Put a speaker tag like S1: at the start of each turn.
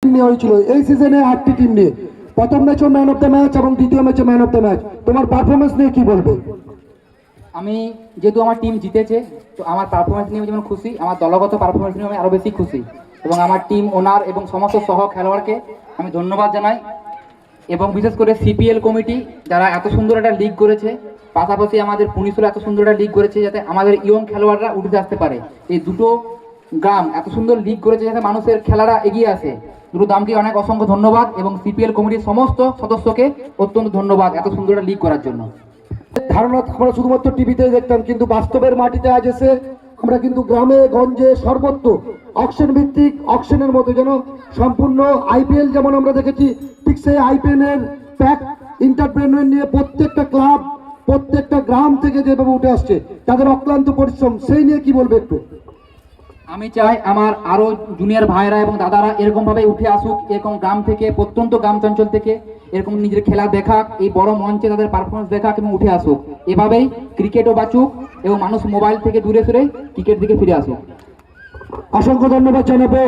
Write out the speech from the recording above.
S1: নিয়ে হয়েছিল এই সিজনে 8টি টিম নিয়ে। প্রথম ম্যাচও ম্যান অফ দ্য ম্যাচ এবং দ্বিতীয় ম্যাচে ম্যান অফ দ্য ম্যাচ। তোমার পারফরমেন্স নিয়ে কি বলবে?
S2: আমি যেহেতু আমার টিম জিতেছে, তো আমার পারফরমেন্স নিয়ে যেমন খুশি, আমার দলগত পারফরমেন্স নিয়ে আমি আরও বেশি খুশি। এবং আমার টিম ওনার এবং সমস্ত সহ খেলোয়াড়কে আমি ধন্যবাদ জানাই। এবং বিশেষ করে সিপিএল কমিটি যারা এত সুন্দর একটা লিগ করেছে, পাশাপাশি আমাদের পুলিশরা এত সুন্দর একটা লিগ করেছে যাতে আমাদের ইয়ং খেলোয়াড়রা উঠে আসতে পারে। এই দুটো গ্রাম এত সুন্দর লিগ করেছে যাতে মানুষের খেলাটা এগিয়ে আসে। দুটো দামকে অনেক অসংখ্য ধন্যবাদ এবং সিপিএল কমিটির সমস্ত সদস্যকে অত্যন্ত ধন্যবাদ এত সুন্দর একটা লিগ করার জন্য।
S1: ধারণা আমরা শুধুমাত্র টিভিতে দেখতাম, কিন্তু বাস্তবের মাটিতে আজ এসে আমরা কিন্তু গ্রামে গঞ্জে সর্বত্র অকশন ভিত্তিক, অকশনের মতো যেন সম্পূর্ণ আইপিএল যেমন আমরা দেখেছি, ঠিক সেই আইপিএল এর প্যাক এন্টারপ্রেনার নিয়ে প্রত্যেকটা ক্লাব, প্রত্যেকটা গ্রাম থেকে যেভাবে উঠে আসছে তাদের অক্লান্ত পরিশ্রম, সেই নিয়ে কি বলবে একটু?
S2: আমি চাই আমার আরো জুনিয়র ভাইরা এবং দাদারা এরকম ভাবে উঠে আসুক, এরকম গ্রাম থেকে, প্রত্যন্ত গ্রাম অঞ্চল থেকে এরকম নিজের খেলা দেখাক, এই বড় মঞ্চে তাদের পারফরমেন্স দেখাক এবং উঠে আসুক। এভাবেই ক্রিকেটও বাঁচুক এবং মানুষ মোবাইল থেকে দূরে সরে ক্রিকেট দিকে ফিরে আসুক।
S1: অসংখ্য ধন্যবাদ জানাবো।